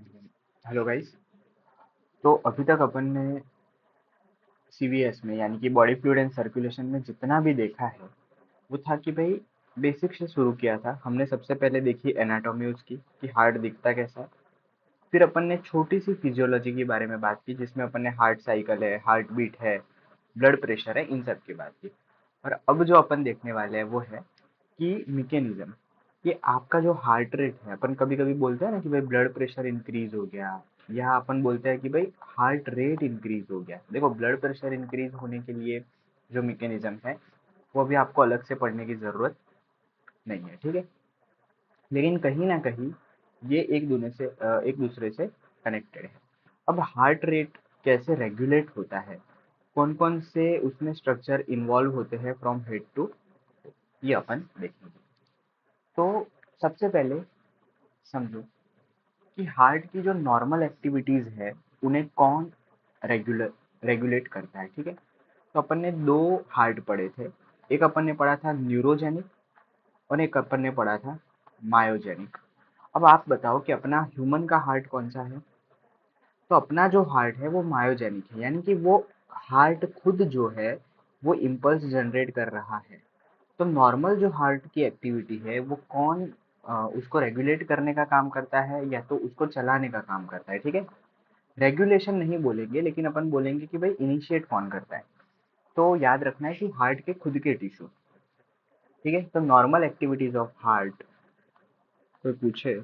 Hello guys. तो अभी तक अपन ने सीवीएस में यानी कि बॉडी फ्लूइड एंड सर्कुलेशन में जितना भी देखा है वो था कि भाई बेसिक से शुरू किया था। हमने सबसे पहले देखी एनाटॉमी उसकी कि हार्ट दिखता कैसा है। फिर अपन ने छोटी सी फिजियोलॉजी के बारे में बात की जिसमें अपन ने हार्ट साइकिल है, हार्ट बीट है, ब्लड प्रेशर है, इन सब की बात की। और अब जो अपन देखने वाले हैं वो है कि मैकेनिज्म, कि आपका जो हार्ट रेट है, अपन कभी कभी बोलते हैं ना कि भाई ब्लड प्रेशर इंक्रीज हो गया, या अपन बोलते हैं कि भाई हार्ट रेट इंक्रीज हो गया। देखो, ब्लड प्रेशर इंक्रीज होने के लिए जो मैकेनिज्म है वो अभी आपको अलग से पढ़ने की जरूरत नहीं है, ठीक है। लेकिन कहीं ना कहीं ये एक दूसरे से कनेक्टेड है। अब हार्ट रेट कैसे रेगुलेट होता है, कौन कौन से उसमें स्ट्रक्चर इन्वॉल्व होते हैं फ्रॉम हेड टू, ये अपन देखेंगे। तो सबसे पहले समझो कि हार्ट की जो नॉर्मल एक्टिविटीज है उन्हें कौन रेगुलर रेगुलेट करता है, ठीक है। तो अपन ने दो हार्ट पढ़े थे। एक अपन ने पढ़ा था न्यूरोजेनिक और एक अपन ने पढ़ा था मायोजेनिक। अब आप बताओ कि अपना ह्यूमन का हार्ट कौन सा है। तो अपना जो हार्ट है वो मायोजेनिक है, यानी कि वो हार्ट खुद जो है वो इम्पल्स जनरेट कर रहा है। तो नॉर्मल जो हार्ट की एक्टिविटी है वो कौन उसको रेगुलेट करने का काम करता है या तो उसको चलाने का काम करता है, ठीक है। रेगुलेशन नहीं बोलेंगे लेकिन अपन बोलेंगे कि भाई इनिशिएट कौन करता है। तो याद रखना है कि हार्ट के खुद के टिश्यू, ठीक है। तो नॉर्मल एक्टिविटीज ऑफ हार्ट, कोई पूछे,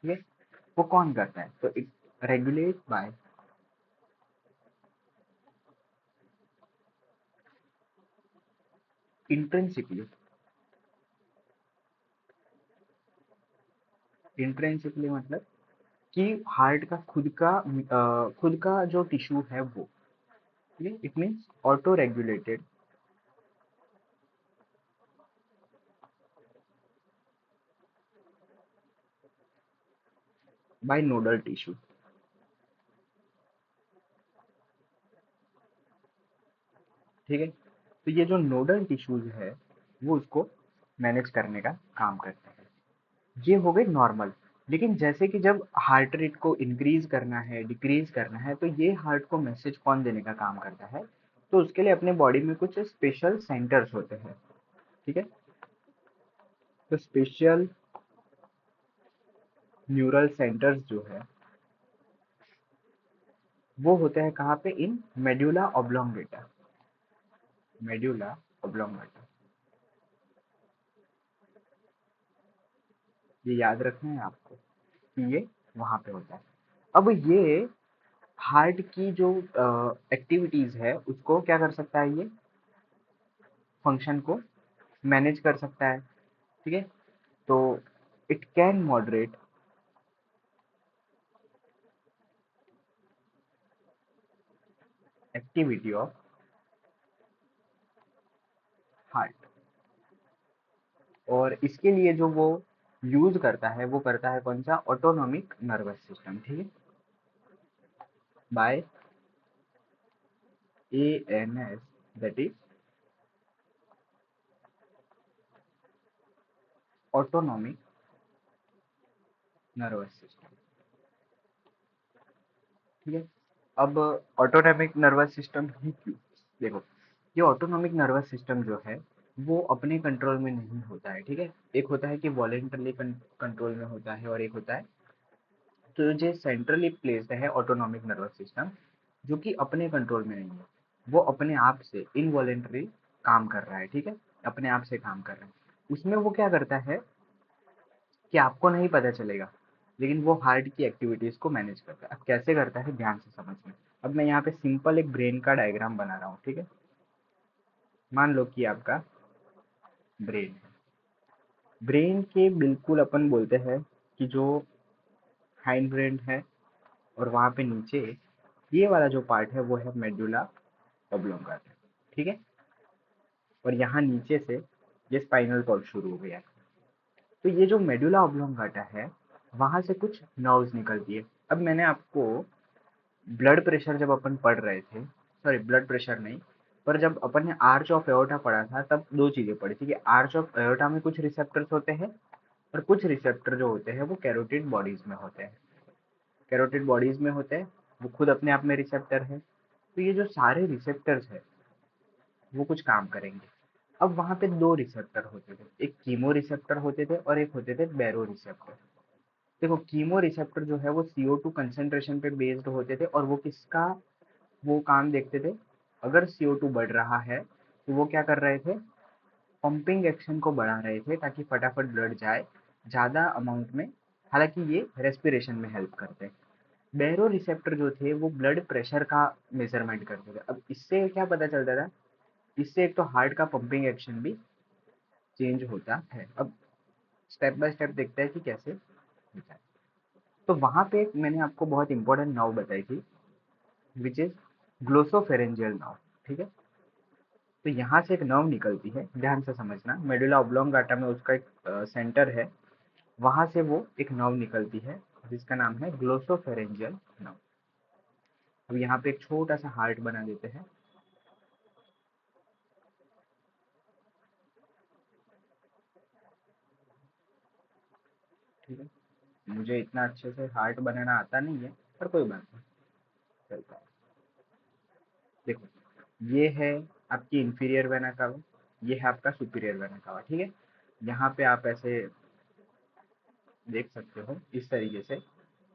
ठीक है, वो कौन करता है। तो it regulate by intrinsically. Intrinsically मतलब कि हार्ट का खुद का जो टिश्यू है वो, ठीक है। It means auto regulated by nodal tissue, ठीक है। तो ये जो नोडल टिश्यूज है वो उसको मैनेज करने का काम करते हैं। ये हो गई नॉर्मल। लेकिन जैसे कि जब हार्ट रेट को इंक्रीज करना है, डिक्रीज करना है, तो ये हार्ट को मैसेज कौन देने का काम करता है। तो उसके लिए अपने बॉडी में कुछ स्पेशल सेंटर्स होते हैं, ठीक है। तो स्पेशल न्यूरल सेंटर्स जो है वो होते हैं कहाँ पे, इन मेड्यूला ऑब्लोंगेटा। मेड्यूला ऑब्लोंगेटा, ये याद रखना है आपको कि ये वहां पे होता है। अब ये हार्ट की जो एक्टिविटीज है उसको क्या कर सकता है, ये फंक्शन को मैनेज कर सकता है, ठीक है। तो it can moderate activity of heart. और इसके लिए जो वो यूज करता है वो करता है कौन सा, ऑटोनॉमिक नर्वस सिस्टम, ठीक है। By ANS, that is autonomic nervous system, ठीक है। अब ऑटोनॉमिक नर्वस सिस्टम ही क्यों, देखो, ये ऑटोनॉमिक नर्वस सिस्टम जो है वो अपने कंट्रोल में नहीं होता है, ठीक है। एक होता है कि वॉलेंटरली कंट्रोल में होता है और एक होता है तो जो सेंट्रली प्लेस्ड है ऑटोनॉमिक नर्वस सिस्टम, जो कि अपने कंट्रोल में नहीं है, वो अपने आप से इनवॉलेंटरी काम कर रहा है, ठीक है। अपने आप से काम कर रहा है। उसमें वो क्या करता है कि आपको नहीं पता चलेगा, लेकिन वो हार्ट की एक्टिविटीज को मैनेज करता है। अब कैसे करता है ध्यान से समझना। अब मैं यहाँ पे सिंपल एक ब्रेन का डायग्राम बना रहा हूँ, ठीक है। मान लो कि आपका ब्रेन है। ब्रेन के बिल्कुल अपन बोलते हैं कि जो हाइंड ब्रेन है, और वहां पे नीचे ये वाला जो पार्ट है वो है मेडुला ऑब्लोंगाटा, ठीक है। और यहाँ नीचे से ये स्पाइनल कॉर्ड शुरू हो गया है। तो ये जो मेडुला ऑब्लोंगाटा है वहां से कुछ नर्व्स निकलती है। अब मैंने आपको ब्लड प्रेशर जब अपन पढ़ रहे थे, सॉरी ब्लड प्रेशर नहीं, पर जब अपन ने आर्च ऑफ एओर्टा पढ़ा था तब दो चीजें पढ़ी थी कि आर्च ऑफ एओर्टा में कुछ रिसेप्टर्स होते हैं और कुछ रिसेप्टर जो होते हैं वो कैरोटिड बॉडीज में होते हैं। कैरोटिड बॉडीज में होते हैं, वो खुद अपने आप में रिसेप्टर है। तो ये जो सारे रिसेप्टर्स है वो कुछ काम करेंगे। अब वहां पे दो रिसेप्टर होते थे, एक कीमो रिसेप्टर होते थे और एक होते थे बैरो रिसेप्टर। देखो कीमो रिसेप्टर जो है वो CO2 कंसेंट्रेशन पे बेस्ड होते थे और वो किसका वो काम देखते थे, अगर CO2 बढ़ रहा है तो वो क्या कर रहे थे, पंपिंग एक्शन को बढ़ा रहे थे ताकि फटाफट ब्लड जाए ज़्यादा अमाउंट में। हालांकि ये रेस्पिरेशन में हेल्प करते हैं। बैरो रिसेप्टर जो थे वो ब्लड प्रेशर का मेजरमेंट करते थे। अब इससे क्या पता चलता था, इससे एक तो हार्ट का पंपिंग एक्शन भी चेंज होता है। अब स्टेप बाय स्टेप देखते हैं कि कैसे होता है। तो वहां पे मैंने आपको बहुत इंपॉर्टेंट नर्व बताई थी विच इज ग्लोसोफेरेंजियल नर्व। ठीक है, तो यहाँ से एक नर्व निकलती है, ध्यान से समझना, मेडुला ऑब्लोंगाटा में उसका एक सेंटर है, वहां से वो एक नर्व निकलती है जिसका नाम है ग्लोसोफेरेंजियल नर्व। अब यहाँ पे एक छोटा सा हार्ट बना देते हैं। ठीक है, मुझे इतना अच्छे से हार्ट बनाना आता नहीं है पर कोई बात नहीं, चलता है। देखो, ये है आपकी इंफीरियर वेना कावा, ये है आपका सुपीरियर वेना कावा। ठीक है, यहाँ पे आप ऐसे देख सकते हो इस तरीके से,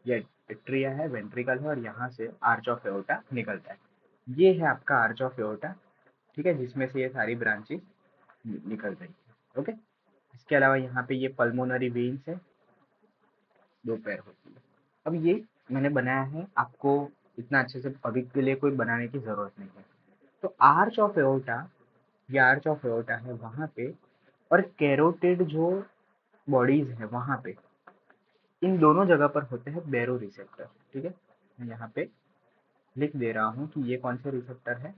ये एट्रिया है, वेंट्रिकल है और यहाँ से आर्च ऑफ एओर्टा निकलता है। ये है आपका आर्च ऑफ एओर्टा। ठीक है, जिसमें से ये सारी ब्रांचेस निकल रही है। ओके, इसके अलावा यहाँ पे ये पल्मोनरी वेन्स है, दो पैर होती है। अब ये मैंने बनाया है, आपको इतना अच्छे से अभी के लिए कोई बनाने की जरूरत नहीं है। तो आर्च ऑफ एओर्टा, ये आर्च ऑफ एओर्टा है वहां पे, और कैरोटिड जो बॉडीज है वहां पे, इन दोनों जगह पर होते हैं बैरो रिसेप्टर। ठीक है, मैं यहाँ पे लिख दे रहा हूँ कि ये कौन से रिसेप्टर है,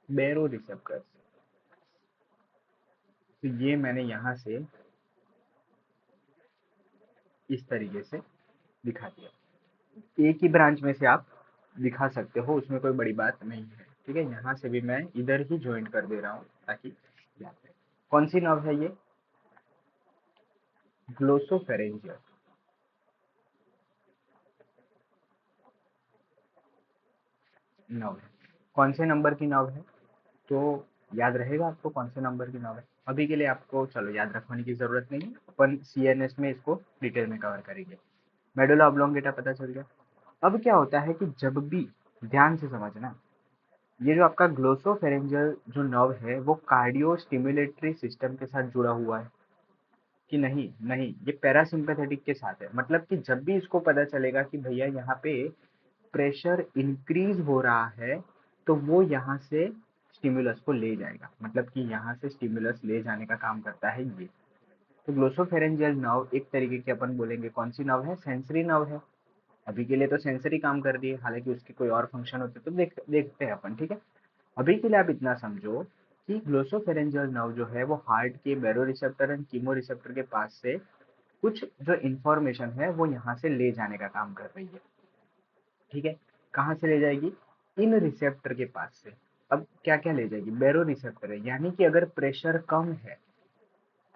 बैरो रिसेप्टर। तो ये मैंने यहाँ से इस तरीके से दिखा दिया। एक ही ब्रांच में से आप दिखा सकते हो, उसमें कोई बड़ी बात नहीं है। ठीक है, यहाँ से भी मैं इधर ही ज्वाइंट कर दे रहा हूँ ताकि याद रहे। कौन सी नर्व है ये, ग्लोसोफेरेंजियल नर्व है। कौन से नंबर की नर्व है, तो याद रहेगा आपको कौन से नंबर की नर्व है। अभी के लिए आपको चलो याद रखवाने की जरूरत नहीं है, अपन CNS में इसको डिटेल में कवर करेंगे। मेडुला ऑब्लोंगेटा पता चल गया। अब क्या होता है कि जब भी, ध्यान से समझना, ये जो आपका ग्लोसोफेरेंजियल जो नर्व है वो कार्डियो स्टिमुलेटरी सिस्टम के साथ जुड़ा हुआ है कि नहीं, नहीं, ये पैरासिम्पैथेटिक के साथ है। मतलब कि जब भी इसको पता चलेगा कि भैया यहाँ पे प्रेशर इंक्रीज हो रहा है तो वो यहाँ से स्टिमुलस को ले जाएगा, मतलब कि यहाँ से स्टिमुलस ले जाने का काम करता है ये। तो ग्लोसोफेरेंजियल नर्व एक तरीके की अपन बोलेंगे कौन सी नर्व है, सेंसरी नर्व है। अभी के लिए तो सेंसरी काम कर रही है, हालांकि उसके कोई और फंक्शन होते तो देखते हैं अपन। ठीक है, अभी के लिए आप इतना समझो कि ग्लोसोफेरेंजियल नर्व जो है वो हार्ट के बैरो रिसेप्टर एंड कीमो रिसेप्टर के पास से कुछ जो इंफॉर्मेशन है वो यहाँ से ले जाने का काम कर रही है। ठीक है, कहाँ से ले जाएगी, इन रिसेप्टर के पास से। अब क्या क्या ले जाएगी, बैरो रिसेप्टर है, यानी कि अगर प्रेशर कम है,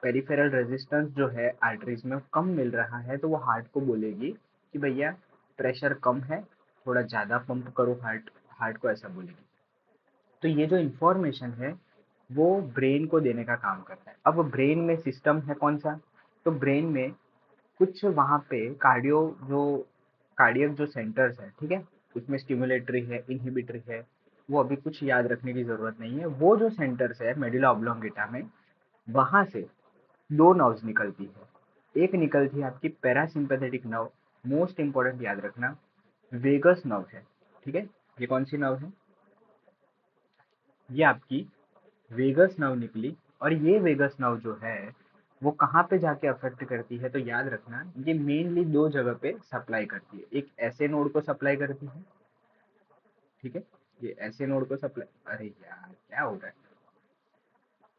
पेरिफेरल रेजिस्टेंस जो है आर्टरीज में कम मिल रहा है, तो वो हार्ट को बोलेगी कि भैया प्रेशर कम है, थोड़ा ज़्यादा पंप करो, हार्ट हार्ट को ऐसा बोलेगी। तो ये जो इंफॉर्मेशन है वो ब्रेन को देने का काम करता है। अब ब्रेन में सिस्टम है कौन सा, तो ब्रेन में कुछ वहाँ पे कार्डियक जो सेंटर्स है, ठीक है, उसमें स्टिमुलेटरी है, इनहिबिटरी है, वो अभी कुछ याद रखने की जरूरत नहीं है। वो जो सेंटर्स है मेडुला ऑब्लोंगेटा में, वहां से दो नर्व्स निकलती है। एक निकलती है आपकी पैरासिम्पैथेटिक नर्व, मोस्ट इंपॉर्टेंट याद रखना, वेगस नर्व है। ठीक है, ये कौन सी नर्व है, ये आपकी वेगस नर्व निकली। और ये वेगस नर्व जो है वो कहाँ पे जाके अफेक्ट करती है, तो याद रखना ये मेनली दो जगह पे सप्लाई करती है। एक ऐसे नोड को सप्लाई करती है, ठीक है, ये ऐसे नोड को सप्लाई, अरे यार क्या हो रहा है,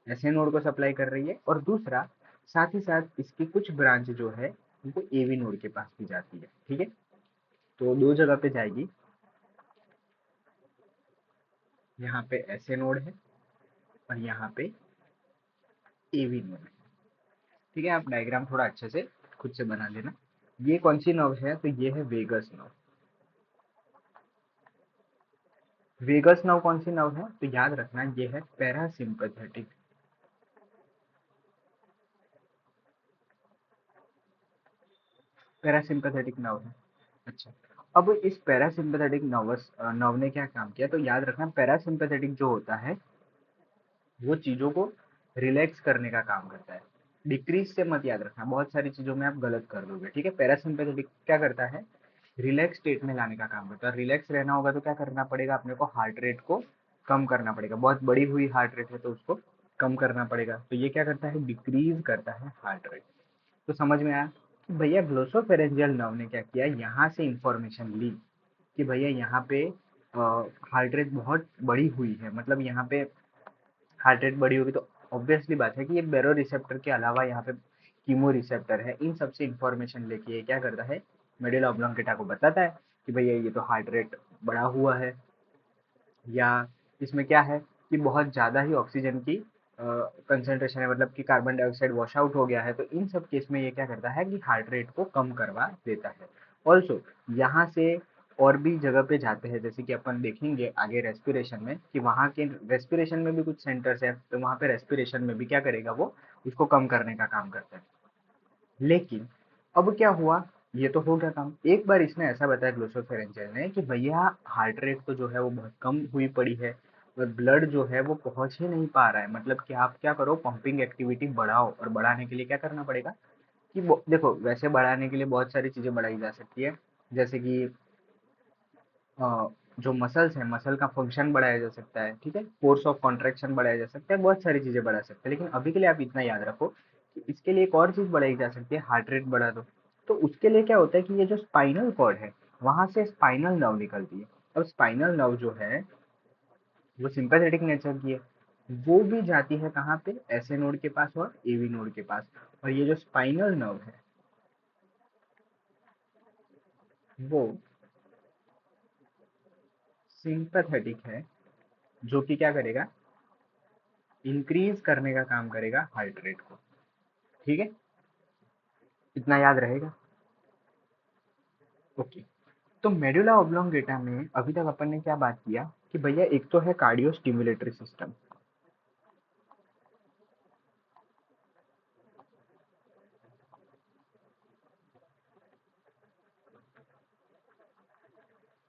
ऐसे नोड को सप्लाई कर रही है। और दूसरा, साथ ही साथ इसकी कुछ ब्रांच जो है वो AV नोड के पास भी जाती है। ठीक है, तो दो जगह पे जाएगी। यहाँ पे एस ए नोड है और यहाँ पे ए वी नोड है। ठीक है, आप डायग्राम थोड़ा अच्छे से खुद से बना लेना। ये कौन सी नर्व है? तो ये है वेगस नर्व। वेगस नर्व कौन सी नर्व है? तो याद रखना ये है पैरासिम्पैथेटिक। पैरासिम्पैथेटिक नर्व है। अच्छा, अब इस पैरासिम्पैथेटिक नर्वस नर्व ने क्या काम किया? तो याद रखना पैरासिम्पैथेटिक जो होता है वो चीजों को रिलैक्स करने का काम करता है। डिक्रीज से मत याद रखना, बहुत सारी चीजों में आप गलत कर दोगे। ठीक है, पैरासिम्पैथेटिक क्या करता है? रिलैक्स स्टेट में लाने का काम करता है। रिलैक्स रहना होगा तो क्या करना पड़ेगा? अपने को हार्ट रेट को कम करना पड़ेगा। बहुत बड़ी हुई हार्ट रेट है तो उसको कम करना पड़ेगा। तो ये क्या करता है? डिक्रीज करता है हार्ट रेट। तो समझ में आया कि भैया ग्लोसोफेरेंजियल नर्व ने क्या किया? यहाँ से इंफॉर्मेशन ली कि भैया यहाँ पे हार्ट रेट बहुत बड़ी हुई है, मतलब यहाँ पे हार्ट रेट बड़ी होगी तो ऑब्वियसली बात है कि ये बैरो रिसेप्टर के अलावा यहाँ पे कीमो रिसेप्टर है। इन सबसे इंफॉर्मेशन लेके ये क्या करता है? मेडुला ऑब्लोंगेटा को बताता है कि भैया ये तो हार्ट रेट बढ़ा हुआ है, या इसमें क्या है कि बहुत ज़्यादा ही ऑक्सीजन की कंसंट्रेशन है, मतलब कि कार्बन डाइऑक्साइड वॉश आउट हो गया है। तो इन सब केस में ये क्या करता है कि हार्ट रेट को कम करवा देता है। ऑल्सो यहाँ से और भी जगह पे जाते हैं, जैसे कि अपन देखेंगे आगे रेस्पिरेशन में कि वहाँ के रेस्पिरेशन में भी कुछ सेंटर्स है, तो वहाँ पे रेस्पिरेशन में भी क्या करेगा? वो उसको कम करने का काम करता है। लेकिन अब क्या हुआ? ये तो हो गया काम। एक बार इसने ऐसा बताया ग्लोसोफेरेंजियल ने कि भैया हार्ट रेट तो जो है वो बहुत कम हुई पड़ी है और ब्लड जो है वो पहुंच ही नहीं पा रहा है। मतलब कि आप क्या करो? पंपिंग एक्टिविटी बढ़ाओ, और बढ़ाने के लिए क्या करना पड़ेगा कि देखो, वैसे बढ़ाने के लिए बहुत सारी चीजें बढ़ाई जा सकती है, जैसे कि जो मसल्स है, मसल का फंक्शन बढ़ाया जा सकता है। ठीक है, फोर्स ऑफ कॉन्ट्रैक्शन बढ़ाया जा सकता है, बहुत सारी चीजें बढ़ा सकते हैं। लेकिन अभी के लिए आप इतना याद रखो कि इसके लिए एक और चीज बढ़ाई जा सकती है, हार्ट रेट बढ़ा दो। तो उसके लिए क्या होता है कि ये जो स्पाइनल कॉर्ड है वहां से स्पाइनल नर्व निकलती है। अब स्पाइनल नर्व जो है वो सिंपैथेटिक नेचर की है, वो भी जाती है कहाँ पे? एसए नोड के पास और एवी नोड के पास। और ये जो स्पाइनल नर्व है वो सिंपैथेटिक है, जो कि क्या करेगा? इंक्रीज करने का काम करेगा हार्ट रेट को। ठीक है, इतना याद रहेगा। ओके, तो मेडुला ऑब्लोंगेटा में अभी तक अपन ने क्या बात किया कि भैया एक तो है कार्डियो स्टिमुलेटरी सिस्टम।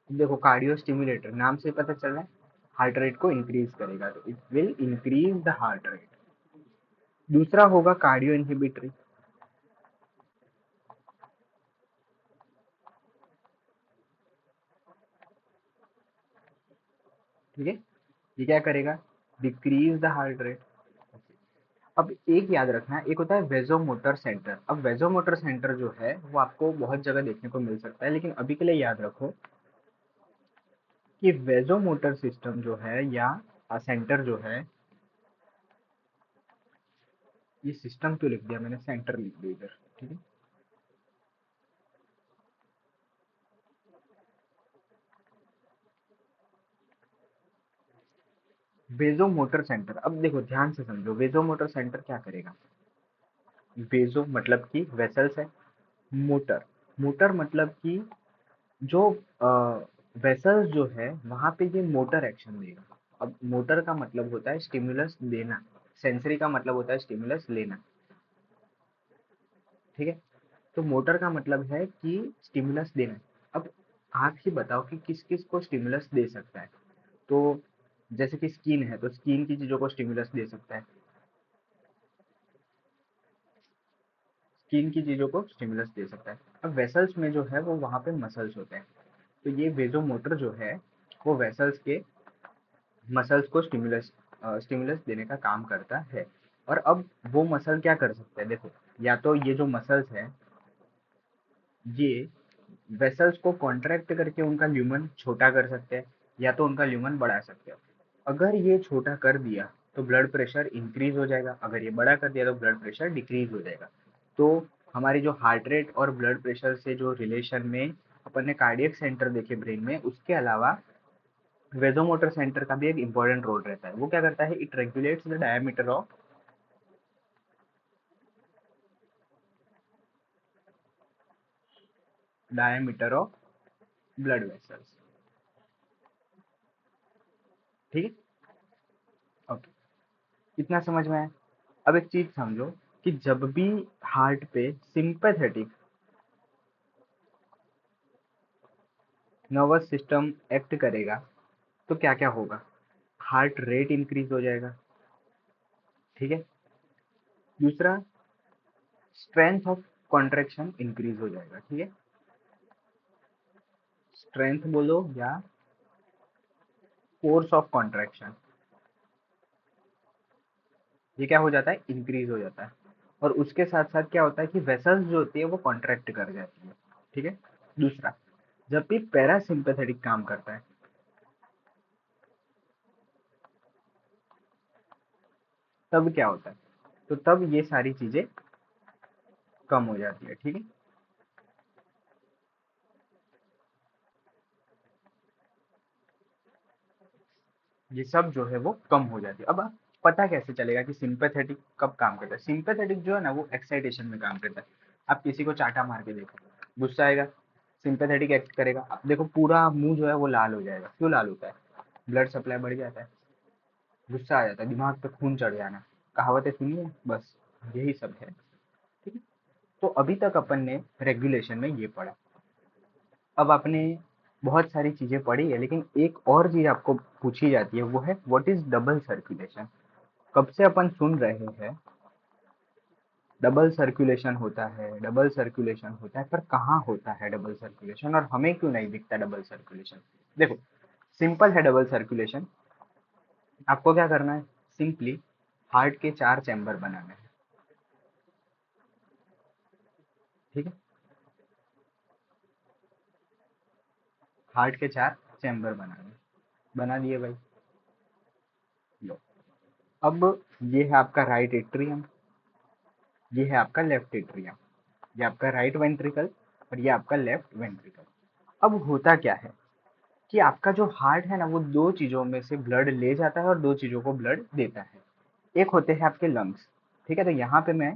देखो, कार्डियो स्टिमुलेटर नाम से पता चल रहा है हार्ट रेट को इंक्रीज करेगा, तो it will increase the heart rate. दूसरा होगा कार्डियो इनहिबिटरी। ठीक है, ये क्या करेगा? Decrease the heart rate. अब एक याद रखना, एक होता है वेजोमोटर सेंटर। अब वेजोमोटर सेंटर जो है वो आपको बहुत जगह देखने को मिल सकता है, लेकिन अभी के लिए याद रखो कि वेजोमोटर सिस्टम जो है या सेंटर जो है, ये सिस्टम क्यों लिख दिया मैंने? सेंटर लिख दिया इधर। ठीक है, वेजोमोटर सेंटर। अब देखो ध्यान से समझो, वेजोमोटर सेंटर क्या करेगा? वेजो मतलब कि वेसल्स है, मोटर, मोटर मतलब कि जो वेसल्स जो है वहां पे ये मोटर एक्शन देगा। अब मोटर का मतलब होता है स्टिमुलस देना, सेंसरी का मतलब होता है स्टिमुलस लेना। ठीक है, तो मोटर का मतलब है कि स्टिमुलस देना। अब आप ही बताओ कि किस किस को स्टिमुलस दे सकता है? तो जैसे कि स्किन है तो स्किन की चीजों को स्टिमुलस दे सकता है, स्किन की चीजों को स्टिमुलस दे सकता है। अब वेसल्स में जो है वो वहां पे मसल्स होते हैं, तो ये वेजोमोटर जो है वो वेसल्स के मसल्स को स्टिमुलस स्टिमुलस देने का काम करता है। और अब वो मसल क्या कर सकते हैं? देखो, या तो ये जो मसल्स है ये वेसल्स को कॉन्ट्रैक्ट करके उनका ल्यूमन छोटा कर सकते हैं, या तो उनका ल्यूमन बढ़ा सकते हैं। अगर ये छोटा कर दिया तो ब्लड प्रेशर इंक्रीज हो जाएगा, अगर ये बड़ा कर दिया तो ब्लड प्रेशर डिक्रीज हो जाएगा। तो हमारी जो हार्ट रेट और ब्लड प्रेशर से जो रिलेशन में अपन ने कार्डियक सेंटर देखे ब्रेन में, उसके अलावा वेजोमोटर सेंटर का भी एक इंपॉर्टेंट रोल रहता है। वो क्या करता है, it regulates the diameter of blood vessels. ठीक है, ओके, इतना समझ में आया। अब एक चीज समझो कि जब भी हार्ट पे सिंपैथेटिक नर्वस सिस्टम एक्ट करेगा तो क्या क्या होगा। हार्ट रेट इंक्रीज हो जाएगा। ठीक है, दूसरा, स्ट्रेंथ ऑफ कॉन्ट्रैक्शन इंक्रीज हो जाएगा। ठीक है, स्ट्रेंथ बोलो या फोर्स ऑफ कॉन्ट्रैक्शन, ये क्या हो जाता है, इंक्रीज हो जाता है। और उसके साथ साथ क्या होता है कि वेसल्स जो होती है वो कॉन्ट्रैक्ट कर जाती है। ठीक है, दूसरा, जब भी पैरासिम्पैथेटिक काम करता है तब क्या होता है, तो तब ये सारी चीजें कम हो जाती है। ठीक है, ये सब जो है वो कम हो जाती है। अब आप पता कैसे चलेगा कि सिंपैथेटिक कब काम करता है। सिंपैथेटिक जो है ना वो एक्साइटेशन में काम करता है। आप किसी को चाटा मार के देखो, गुस्सा आएगा, सिंपैथेटिक एक्ट करेगा, आप देखो पूरा मुंह जो है वो लाल हो जाएगा। क्यों लाल होता है, ब्लड सप्लाई बढ़ जाता है, गुस्सा आ जाता है, दिमाग पे खून चढ़ जाना। कहावतें सुनिए, बस यही सब है। ठीक है, तो अभी तक अपन ने रेगुलेशन में ये पढ़ा। अब आपने बहुत सारी चीजें पढ़ी है, लेकिन एक और चीज आपको पूछी जाती है, वो है व्हाट इज डबल सर्कुलेशन। कब से अपन सुन रहे हैं डबल सर्कुलेशन होता है, डबल सर्कुलेशन होता है, पर कहाँ होता है डबल सर्कुलेशन, और हमें क्यों नहीं दिखता डबल सर्कुलेशन। देखो, सिंपल है डबल सर्कुलेशन। आपको क्या करना है, सिंपली हार्ट के 4 चैम्बर बनाने हैं। ठीक है, हार्ट के 4 चैम्बर बनाने हैं। बना दिए भाई, लो। अब ये है आपका राइट एट्रियम, ये है आपका लेफ्ट एट्रियम, ये आपका राइट वेंट्रिकल और ये आपका लेफ्ट वेंट्रिकल। अब होता क्या है कि आपका जो हार्ट है ना वो दो चीजों में से ब्लड ले जाता है और दो चीजों को ब्लड देता है। एक होते हैं आपके लंग्स। ठीक है, तो यहाँ पे मैं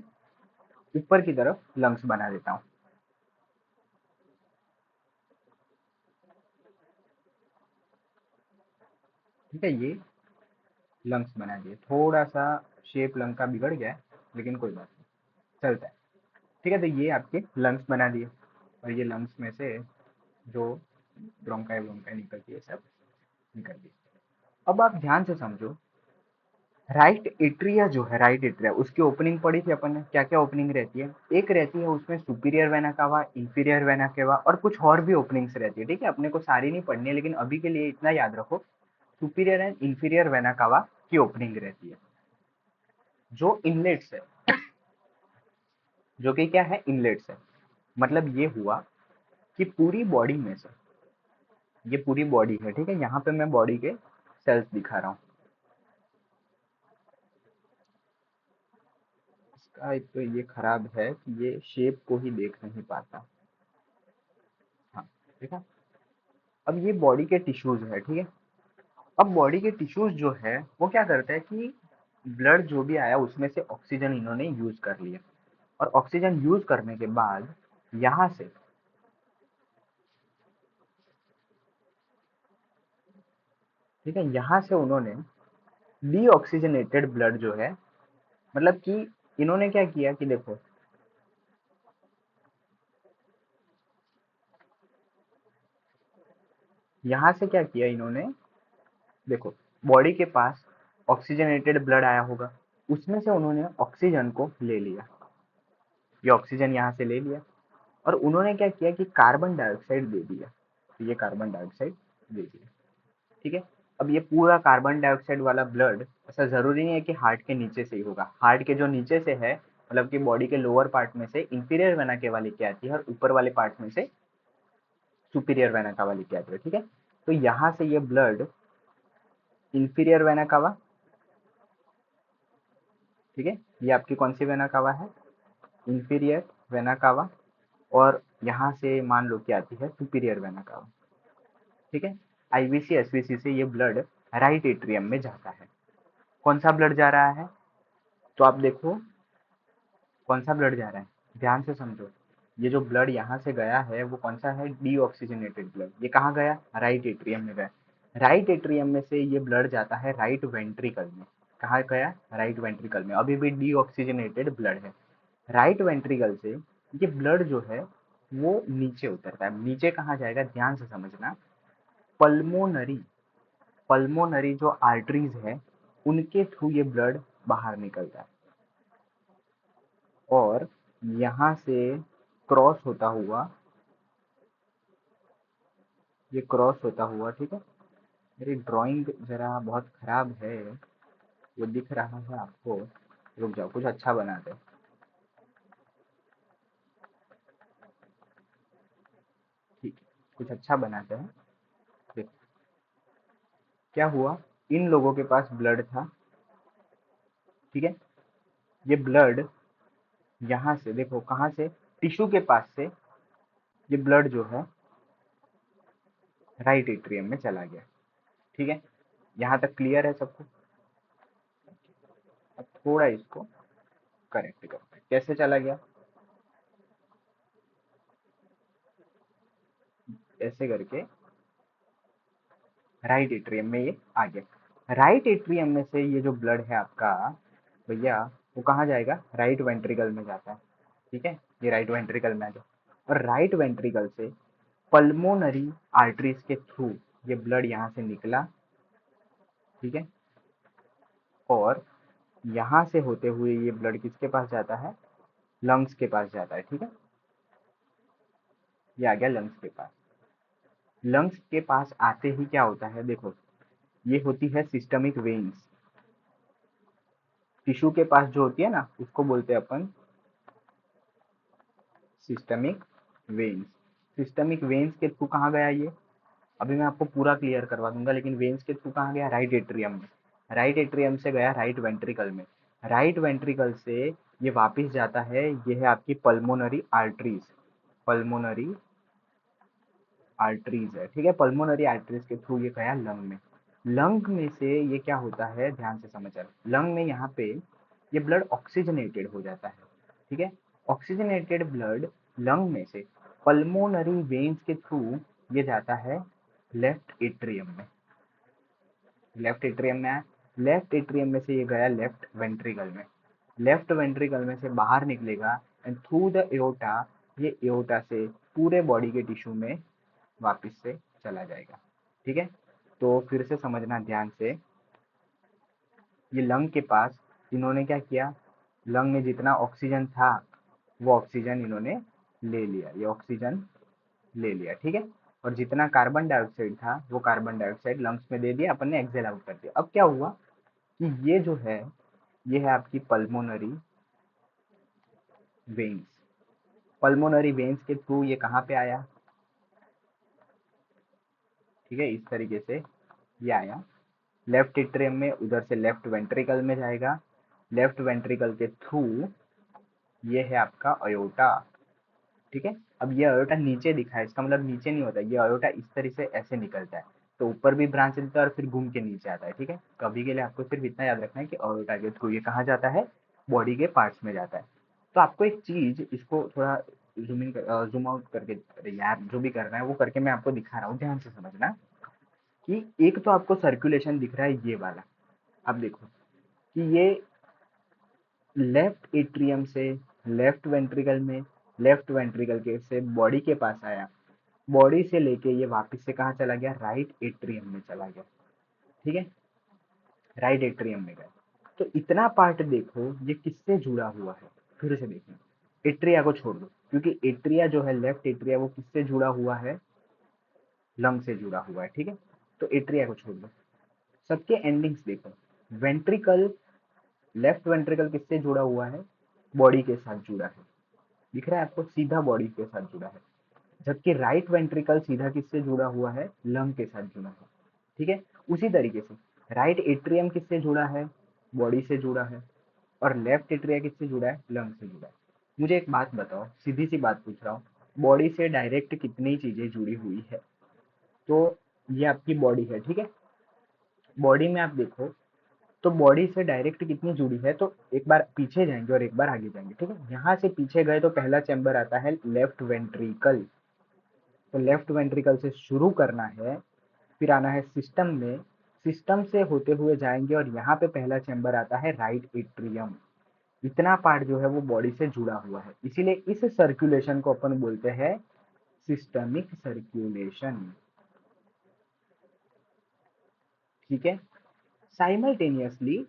ऊपर की तरफ लंग्स बना देता हूँ। ठीक है, ये लंग्स बना दिए, थोड़ा सा शेप लंग का बिगड़ गया है, लेकिन कोई बात नहीं, चलता है। ठीक है, तो ये आपके लंग्स बना दिए, और ये लंग्स में से जो ब्रोंकाई ब्रोंकाई निकलती है सब निकल गई। अब आप ध्यान से समझो, राइट एट्रिया जो है, राइट एट्रिया उसकी ओपनिंग पढ़ी थी अपन ने, क्या क्या ओपनिंग रहती है। एक रहती है उसमें superior vena cava, inferior vena cava, और कुछ और भी ओपनिंग्स रहती है। ठीक है, अपने को सारी नहीं पढ़नी है, लेकिन अभी के लिए इतना याद रखो, superior and inferior vena cava की ओपनिंग रहती है। जो इनलेट्स है, जो कि क्या है, इनलेट्स है, मतलब ये हुआ कि पूरी बॉडी में से, ये पूरी बॉडी है। ठीक है, यहाँ पे मैं बॉडी के सेल्स दिखा रहा हूँ। इसका एक तो ये खराब है कि ये शेप को ही देख नहीं पाता। हाँ, ठीक है, अब ये बॉडी के टिश्यूज है। ठीक है, अब बॉडी के टिश्यूज जो है वो क्या करता है कि ब्लड जो भी आया उसमें से ऑक्सीजन इन्होंने यूज कर लिया, और ऑक्सीजन यूज करने के बाद यहाँ से, ठीक है, यहाँ से उन्होंने डीऑक्सीजनेटेड ब्लड जो है, मतलब कि इन्होंने क्या किया कि देखो, यहाँ से क्या किया इन्होंने, देखो, बॉडी के पास ऑक्सीजनेटेड ब्लड आया होगा, उसमें से उन्होंने ऑक्सीजन को ले लिया, ये ऑक्सीजन यहाँ से ले लिया, और उन्होंने क्या किया कि कार्बन डाइऑक्साइड दे दिया, तो ये कार्बन डाइऑक्साइड दे दिया। ठीक है, अब ये पूरा कार्बन डाइऑक्साइड वाला ब्लड, ऐसा जरूरी नहीं है कि हार्ट के नीचे से ही होगा, हार्ट के जो नीचे से है, मतलब कि बॉडी के लोअर पार्ट में से इंफीरियर वेना केवा लेके आती है, और ऊपर वाले पार्ट में से सुपीरियर वेना कावा लेके आती है। ठीक है, तो यहाँ से ये ब्लड इंफीरियर वेना कावा, ठीक है, ये आपकी कौन सी वेना कावा है, इंफीरियर वेना कावा, और यहाँ से मान लो कि आती है सुपीरियर वेना कावा। ठीक है, आईवीसी एसवीसी से ये ब्लड राइट एट्रियम में जाता है। कौन सा ब्लड जा रहा है? तो आप देखो कौन सा ब्लड जा रहा है, ध्यान से समझो। ये जो ब्लड यहाँ से गया है वो कौन सा है? Deoxygenated blood. ये कहाँ गया? राइट एट्रियम में गया। राइट एट्रियम में से ये ब्लड जाता है राइट वेंट्रिकल में। कहाँ गया? राइट वेंट्रिकल में। अभी भी डीऑक्सीजनेटेड ब्लड है। राइट वेंट्रिकल से ये ब्लड जो है वो नीचे उतरता है। नीचे कहाँ जाएगा? ध्यान से समझना। पल्मोनरी पल्मोनरी जो आर्टरीज है उनके थ्रू ये ब्लड बाहर निकलता है और यहाँ से क्रॉस होता हुआ, ये क्रॉस होता हुआ, ठीक है। मेरी ड्राइंग जरा बहुत खराब है, वो दिख रहा है आपको। रुक जाओ, कुछ अच्छा बनाते हैं। ठीक है, कुछ अच्छा बनाते हैं। देखो क्या हुआ, इन लोगों के पास ब्लड था, ठीक है। ये ब्लड यहाँ से देखो कहाँ से, टिश्यू के पास से ये ब्लड जो है राइट एट्रियम में चला गया, ठीक है। यहाँ तक क्लियर है सबको? अब थोड़ा इसको करेक्ट करते हैं, कैसे चला गया, ऐसे करके राइट एट्रियम में ये आ गया। राइट एट्रियम में से ये जो ब्लड है आपका भैया, वो कहाँ जाएगा? राइट वेंट्रिकल में जाता है, ठीक है। ये राइट वेंट्रिकल में आ गया और राइट वेंट्रिकल से पल्मोनरी आर्टरीज के थ्रू ये ब्लड यहाँ से निकला, ठीक है। और यहाँ से होते हुए ये ब्लड किसके पास जाता है? लंग्स के पास जाता है, ठीक है। ये आ गया लंग्स के पास। लंग्स के पास आते ही क्या होता है देखो, ये होती है सिस्टमिक वेन्स। टिश्यू के पास जो होती है ना उसको बोलते हैं अपन सिस्टमिक वेन्स। सिस्टमिक वेन्स के थ्रू कहाँ गया ये? अभी मैं आपको पूरा क्लियर करवा दूंगा, लेकिन वेन्स के थ्रू कहाँ गया? राइट एट्रियम में। राइट एट्रियम से गया राइट वेंट्रिकल में। राइट वेंट्रिकल से ये वापस जाता है, ये है आपकी पल्मोनरी आर्टरीज। पल्मोनरी आर्टरीज है, ठीक है। पल्मोनरी आर्टरीज के थ्रू ये गया लंग में। लंग में से ये क्या होता है, ध्यान से समझ। लंग में यहाँ पे ये ब्लड ऑक्सीजनेटेड हो जाता है, ठीक है। ऑक्सीजनेटेड ब्लड लंग में से पल्मोनरी वेन्स के थ्रू ये जाता है लेफ्ट एट्रियम में। लेफ्ट एट्रियम में आया, लेफ्ट एट्रियम में से ये गया लेफ्ट वेंट्रिकल में। लेफ्ट वेंट्रिकल में से बाहर निकलेगा एंड थ्रू द एओर्टा, ये एओर्टा से पूरे बॉडी के टिश्यू में वापस से चला जाएगा, ठीक है। तो फिर से समझना ध्यान से। ये लंग के पास इन्होंने क्या किया, लंग में जितना ऑक्सीजन था वो ऑक्सीजन इन्होंने ले लिया, ये ऑक्सीजन ले लिया, ठीक है। और जितना कार्बन डाइऑक्साइड था वो कार्बन डाइऑक्साइड लंग्स में दे दिया, अपन ने एक्सेल आउट कर दिया। अब क्या हुआ कि ये जो है ये है आपकी पल्मोनरी वेन्स। पल्मोनरी वेन्स के थ्रू ये कहाँ पे आया, ठीक है, इस तरीके से ये आया लेफ्ट एट्रियम में, उधर से लेफ्ट वेंट्रिकल में जाएगा। लेफ्ट वेंट्रिकल के थ्रू ये है आपका अयोटा, ठीक है। अब ये अयोटा नीचे दिखा है, इसका मतलब नीचे नहीं होता, ये अयोटा इस तरह से ऐसे निकलता है, तो ऊपर भी ब्रांच देता है और फिर घूम के नीचे आता है, ठीक है। कभी के लिए आपको सिर्फ इतना याद रखना है कि अयोटा के थ्रू ये कहाँ जाता है? बॉडी के पार्ट्स में जाता है। तो आपको एक चीज, इसको थोड़ा जूम इन जूम आउट करके, अरे यार जो भी करना है वो करके मैं आपको दिखा रहा हूँ, ध्यान से समझना। कि एक तो आपको सर्कुलेशन दिख रहा है ये वाला, अब देखो कि ये लेफ्ट एट्रियम से लेफ्ट वेंट्रिकल में, लेफ्ट वेंट्रिकल के से बॉडी के पास आया, बॉडी से लेके ये वापस से कहाँ चला गया? राइट एट्रियम में चला गया, ठीक है। राइट एट्रियम में गया। तो इतना पार्ट देखो ये किससे जुड़ा हुआ है, फिर से देखना। एट्रिया को छोड़ दो, क्योंकि एट्रिया जो है लेफ्ट एट्रिया वो किससे जुड़ा हुआ है? लंग से जुड़ा हुआ है, ठीक है। तो एट्रिया को छोड़ दो, सबके एंडिंग्स देखो। वेंट्रिकल, लेफ्ट वेंट्रिकल किससे जुड़ा हुआ है? बॉडी के साथ जुड़ा है, दिख रहा है आपको, सीधा बॉडी के साथ जुड़ा है। जबकि राइट वेंट्रिकल सीधा किससे जुड़ा हुआ है? लंग के साथ जुड़ा है, ठीक है। उसी तरीके से राइट एट्रियम किससे जुड़ा है? बॉडी से जुड़ा है। और लेफ्ट एट्रिया किससे जुड़ा है? लंग से जुड़ा है। मुझे एक बात बताओ, सीधी सी बात पूछ रहा हूँ, बॉडी से डायरेक्ट कितनी चीजें जुड़ी हुई है? तो ये आपकी बॉडी है, ठीक है। बॉडी में आप देखो तो बॉडी से डायरेक्ट कितनी जुड़ी है, तो एक बार पीछे जाएंगे और एक बार आगे जाएंगे, ठीक है। यहाँ से पीछे गए तो पहला चैम्बर आता है लेफ्ट वेंट्रिकल, तो लेफ्ट वेंट्रिकल से शुरू करना है, फिर आना है सिस्टम में, सिस्टम से होते हुए जाएंगे और यहाँ पे पहला चैम्बर आता है राइट एट्रियम। इतना पार्ट जो है वो बॉडी से जुड़ा हुआ है, इसीलिए इस सर्कुलेशन को अपन बोलते हैं सिस्टमिक सर्कुलेशन, ठीक है। साइमल्टेनियसली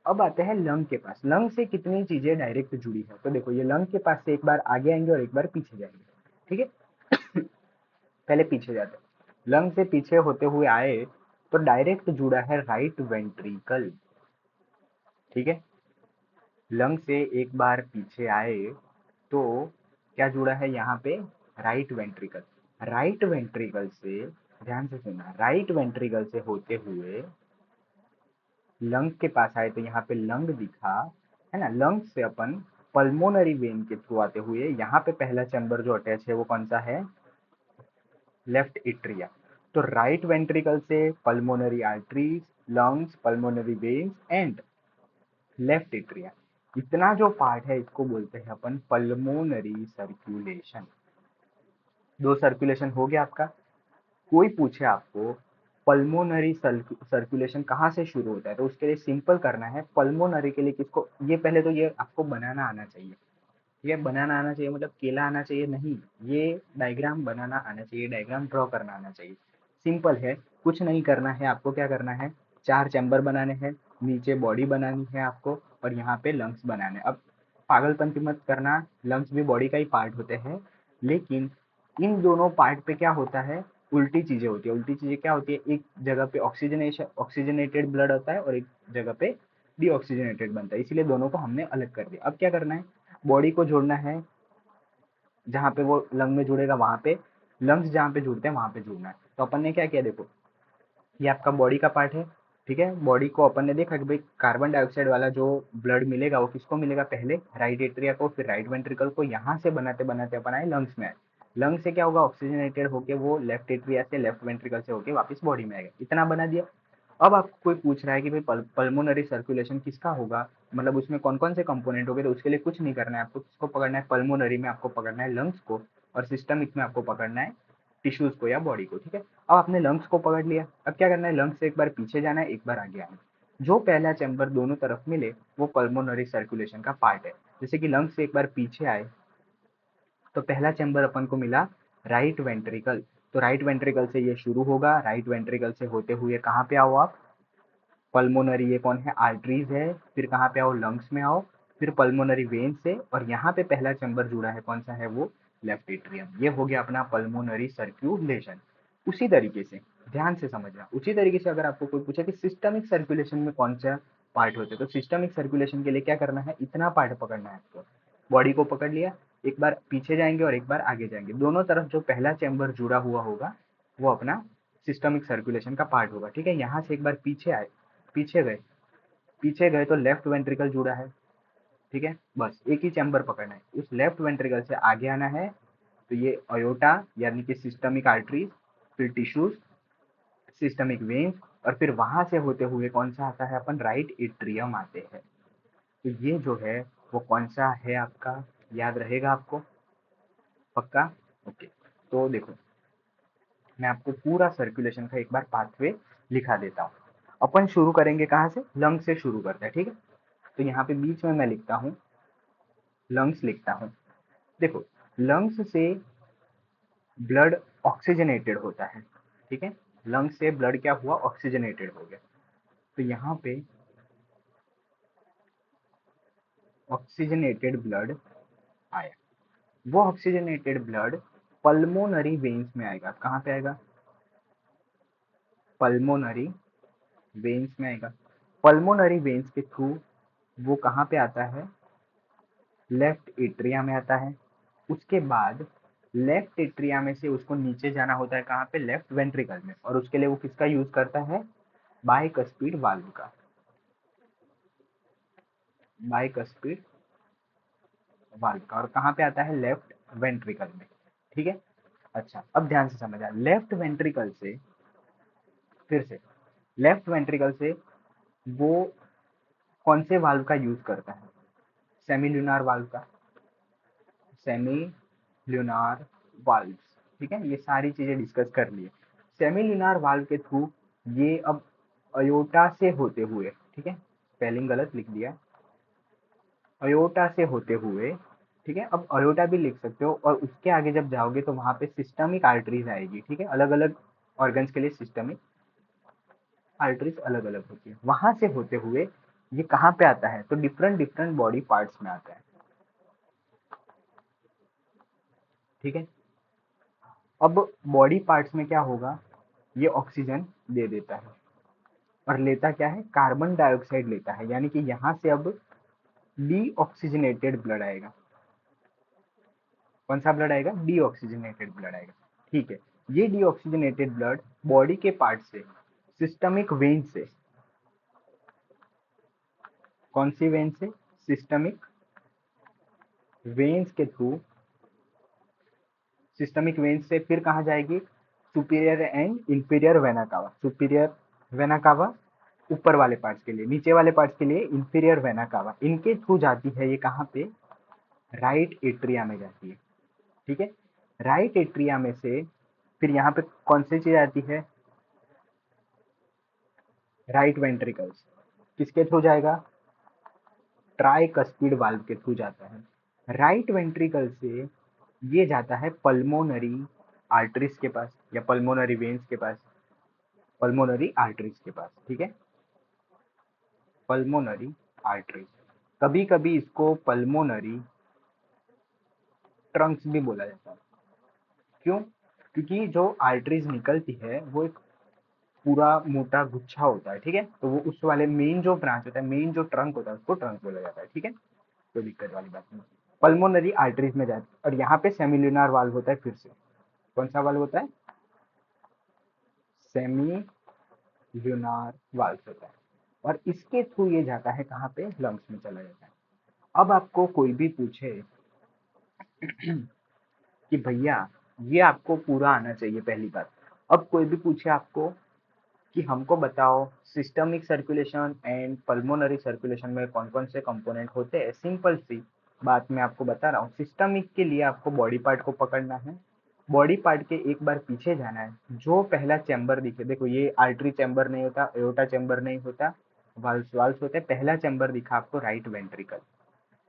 अब आते हैं लंग के पास। लंग से कितनी चीजें डायरेक्ट जुड़ी है, तो देखो ये लंग के पास से एक बार आगे आएंगे और एक बार पीछे जाएंगे, ठीक है। पहले पीछे जाते हैं, लंग से पीछे होते हुए आए तो डायरेक्ट जुड़ा है राइट वेंट्रिकल, ठीक है। लंग से एक बार पीछे आए तो क्या जुड़ा है यहाँ पे, राइट वेंट्रिकल। राइट वेंट्रिकल से, ध्यान से सुनना, राइट वेंट्रिकल से होते हुए लंग के पास आए तो यहाँ पे लंग दिखा, है ना। लंग से अपन पल्मोनरी वेन के थ्रू आते हुए यहाँ पे पहला चैम्बर जो अटैच है वो कौन सा है, लेफ्ट एट्रिया। तो राइट वेंट्रिकल से pulmonary arteries, lungs, pulmonary veins and left atria, इतना जो पार्ट है इसको बोलते हैं अपन पल्मोनरी सर्कुलेशन। दो सर्कुलेशन हो गया आपका। कोई पूछे आपको पल्मोनरी सर्कुलेशन कहाँ से शुरू होता है, तो उसके लिए सिंपल करना है। पल्मोनरी के लिए किसको, ये पहले तो ये आपको बनाना आना चाहिए, ये बनाना आना चाहिए मतलब केला आना चाहिए नहीं, ये डायग्राम बनाना आना चाहिए, डायग्राम ड्रॉ करना आना चाहिए। सिंपल है, कुछ नहीं करना है आपको। क्या करना है, चार चैम्बर बनाने हैं, नीचे बॉडी बनानी है आपको और यहाँ पे लंग्स बनाने। अब पागलपंती मत करना, लंग्स भी बॉडी का ही पार्ट होते हैं, लेकिन इन दोनों पार्ट पे क्या होता है, उल्टी चीजें होती है। उल्टी चीजें क्या होती है, एक जगह पे ऑक्सीजनेशन ऑक्सीजनेटेड ब्लड होता है और एक जगह पे डीऑक्सीजनेटेड बनता है, इसीलिए दोनों को हमने अलग कर दिया। अब क्या करना है, बॉडी को जोड़ना है, जहाँ पे वो लंग में जुड़ेगा वहां पे, लंग्स जहाँ पे जुड़ते हैं वहां पे जुड़ना है। तो अपन ने क्या किया, देखो ये आपका बॉडी का पार्ट है, ठीक है। बॉडी को अपन ने देखा कि भाई कार्बन डाइऑक्साइड वाला जो ब्लड मिलेगा वो किसको मिलेगा, पहले राइट एट्रिया को, फिर राइट वेंट्रिकल को। यहाँ से बनाते बनाते अपन आए लंग्स में आए। लंग से क्या होगा, ऑक्सीजनेटेड होके वो लेफ्ट एट्रिया से, लेफ्ट वेंट्रिकल से होके वापस बॉडी में आएगा। इतना बना दिया। अब आपको कोई पूछ रहा है कि भाई पल्मोनरी सर्कुलेशन किसका होगा, मतलब उसमें कौन कौन से कंपोनेंट होंगे, तो उसके लिए कुछ नहीं करना है आपको। किसको पकड़ना है, पल्मोनरी में आपको पकड़ना है लंग्स को, और सिस्टमिक में आपको पकड़ना है टिश्यूज को या बॉडी को, ठीक है। अब आपने लंग्स को पकड़ लिया, अब क्या करना है, लंग्स से एक बार पीछे जाना है, एक बार आगे आना है। जो पहला चैम्बर दोनों तरफ मिले वो पल्मोनरी सर्कुलेशन का पार्ट है। जैसे कि लंग्स से एक बार पीछे आए तो पहला चैम्बर अपन को मिला राइट वेंट्रिकल, तो राइट वेंट्रिकल से ये शुरू होगा, राइट वेंट्रिकल से होते हुए कहाँ पे आओ आप, पल्मोनरी, ये कौन है, आर्टरीज है, फिर कहाँ पे आओ, लंग्स में आओ, फिर पल्मोनरी वेन से, और यहाँ पे पहला चैम्बर जुड़ा है कौन सा है, वो लेफ्ट एट्रियम। ये हो गया अपना पल्मोनरी सर्क्यूलेशन। उसी तरीके से ध्यान से समझना, उसी तरीके से अगर आपको कोई पूछे कि सिस्टमिक सर्कुलेशन में कौन सा पार्ट होते हैं, तो सिस्टमिक सर्कुलेशन के लिए क्या करना है, इतना पार्ट पकड़ना है आपको। बॉडी को पकड़ लिया, एक बार पीछे जाएंगे और एक बार आगे जाएंगे, दोनों तरफ जो पहला चैम्बर जुड़ा हुआ होगा वो अपना सिस्टमिक सर्कुलेशन का पार्ट होगा, ठीक है। यहाँ से एक बार पीछे आए, पीछे गए, पीछे गए तो लेफ्ट वेंट्रिकल जुड़ा है, ठीक है। बस एक ही चैम्बर पकड़ना है, उस लेफ्ट वेंट्रिकल से आगे आना है, तो ये अयोटा यानी कि सिस्टमिक आर्टरीज, फिर टिश्यूज, सिस्टमिक वेन्स, और फिर वहां से होते हुए कौन सा आता है, अपन राइट एट्रियम आते हैं। तो ये जो है वो कौन सा है आपका, याद रहेगा आपको, पक्का, ओके। तो देखो मैं आपको पूरा सर्कुलेशन का एक बार पाथवे लिखा देता हूँ। अपन शुरू करेंगे कहाँ से, लंग से शुरू करते हैं, ठीक है। तो यहाँ पे बीच में मैं लिखता हूँ लंग्स, लिखता हूँ। देखो लंग्स से ब्लड ऑक्सीजनेटेड होता है, ठीक है। लंग्स से ब्लड क्या हुआ, ऑक्सीजनेटेड हो गया। तो यहाँ पे ऑक्सीजनेटेड ब्लड आया, वो ऑक्सीजनेटेड ब्लड पल्मोनरी वेन्स में आएगा। कहाँ पे आएगा, पल्मोनरी वेन्स में आएगा। पल्मोनरी वेन्स के थ्रू वो कहाँ पे आता है, लेफ्ट एट्रिया में आता है। उसके बाद लेफ्ट एट्रिया में से उसको नीचे जाना होता है कहाँ पे, लेफ्ट वेंट्रिकल में, और उसके लिए वो किसका यूज करता है, बाइकस्पिड वाल्व का, बाइकस्पिड वाल्व का, और कहाँ पे आता है, लेफ्ट वेंट्रिकल में, ठीक है। अच्छा अब ध्यान से समझा, लेफ्ट वेंट्रिकल से फिर से लेफ्ट वेंट्रिकल से वो कौन से वाल्व का यूज करता है? सेमी ल्यूनार वाल्व का, सेमी ल्यूनार वाल्व। ठीक है, ये सारी चीजें डिस्कस कर लिए। सेमी ल्यूनार वाल्व के थ्रू ये अब अयोटा से होते हुए, ठीक है, स्पेलिंग गलत लिख दिया, अयोटा से होते हुए, ठीक है, अब अयोटा भी लिख सकते हो, और उसके आगे जब जाओगे तो वहां पे सिस्टमिक आर्टरीज आएगी। ठीक है, अलग अलग ऑर्गन्स के लिए सिस्टमिक आर्टरीज अलग अलग होती है। वहां से होते हुए ये कहाँ पे आता है? तो डिफरेंट डिफरेंट बॉडी पार्ट्स में आता है। ठीक है, अब बॉडी पार्ट्स में क्या होगा? ये ऑक्सीजन दे देता है और लेता क्या है? कार्बन डाइऑक्साइड लेता है, यानी कि यहाँ से अब डीऑक्सीजनेटेड ब्लड आएगा। कौन सा ब्लड आएगा? डीऑक्सीजनेटेड ब्लड आएगा। ठीक है, ये डीऑक्सीजनेटेड ब्लड बॉडी के पार्ट से, सिस्टमिक वेन से, कौन सी वेन से? सिस्टमिक वेन्स के थ्रू, सिस्टमिक वेन्स से फिर कहाँ जाएगी? Superior and inferior vena cava. Superior vena cava ऊपर वाले पार्ट्स के लिए, नीचे वाले पार्ट्स के लिए इंफीरियर वेना कावा। इनके थ्रू जाती है ये कहाँ पे? राइट एट्रिया में जाती है। ठीक है, राइट एट्रिया में से फिर यहाँ पे कौन सी चीज आती है? Right ventricles. किसके थ्रू जाएगा? ट्राइकस्पिड वाल्व के थ्रू जाता है। राइट वेंट्रिकल से ये जाता है पल्मोनरी आर्टरीज के पास, या पल्मोनरी वेन्स के पास, पल्मोनरी आर्टरीज के पास। ठीक है, पल्मोनरी आर्टरीज, कभी कभी इसको पल्मोनरी ट्रंक्स भी बोला जाता है। क्यों? क्योंकि जो आर्टरीज निकलती है वो एक पूरा मोटा गुच्छा होता है। ठीक है, तो वो उस वाले मेन जो ब्रांच होता है, मेन जो ट्रंक होता है, उसको ट्रंक बोला जाता है। ठीक है, कोई दिक्कत वाली बात नहीं। पल्मोनरी आर्टरीज में जाती है, और यहाँ पे सेमिल्यूनार वाल्व होता है। फिर से कौन सा वाल्व होता है? सेमी ल्यूनार वाल्व होता है, और इसके थ्रू ये जाता है कहाँ पे? लंग्स में चला जाता है। अब आपको कोई भी पूछे कि भैया ये आपको पूरा आना चाहिए, पहली बात। अब कोई भी पूछे आपको कि हमको बताओ systemic circulation and pulmonary circulation में कौन कौन से कंपोनेंट होते हैं, सिंपल सी बात मैं आपको बता रहा हूँ। सिस्टमिक के लिए आपको बॉडी पार्ट को पकड़ना है, बॉडी पार्ट के एक बार पीछे जाना है, जो पहला चैम्बर दिखे, देखो ये आर्टरी चैम्बर नहीं होता, एओर्टा चैम्बर नहीं होता, वाल्व्स वाल्व्स होते हैं। पहला चैम्बर दिखा आपको राइट वेंट्रिकल,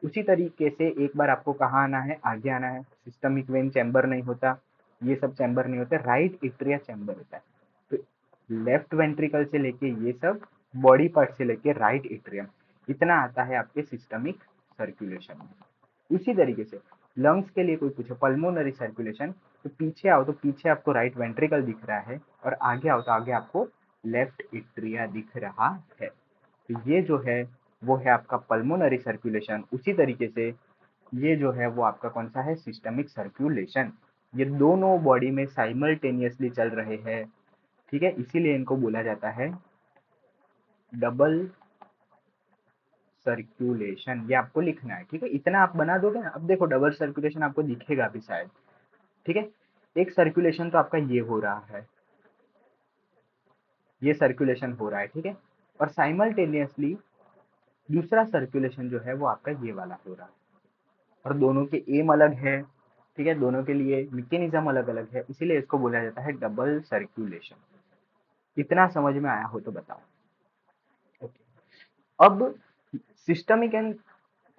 उसी तरीके से एक बार आपको कहाँ आना है? आगे आना है। सिस्टमिक वेन चैम्बर नहीं होता, ये सब चैम्बर नहीं होते, राइट एट्रिया चैम्बर होता है। तो लेफ्ट वेंट्रिकल से लेके ये सब बॉडी पार्ट से लेके राइट एट्रियम, इतना आता है आपके सिस्टमिक सर्कुलेशन में। इसी तरीके से लंग्स के लिए कोई पूछे पल्मोनरी सर्कुलेशन, तो पीछे आओ तो पीछे आपको राइट वेंट्रिकल दिख रहा है, और आगे आओ तो आगे आपको लेफ्ट एट्रिया दिख रहा है। तो ये जो है वो है आपका पल्मोनरी सर्कुलेशन। उसी तरीके से ये जो है वो आपका कौन सा है? Systemic circulation. ये दोनों बॉडी में साइमल्टेनियसली चल रहे हैं। ठीक है, इसीलिए इनको बोला जाता है डबल सर्कुलेशन। ये आपको लिखना है। ठीक है, इतना आप बना दोगे ना, अब देखो डबल सर्कुलेशन आपको दिखेगा भी शायद। ठीक है, एक सर्कुलेशन तो आपका ये हो रहा है, ये सर्कुलेशन हो रहा है। ठीक है, और साइमल्टेनियसली दूसरा सर्कुलेशन जो है वो आपका ये वाला हो रहा है, और दोनों के एम अलग है। ठीक है, दोनों के लिए मैकेनिज्म अलग अलग है, इसीलिए इसको बोला जाता है डबल सर्कुलेशन। इतना समझ में आया हो तो बताओ। ओके, अब सिस्टमिक एंड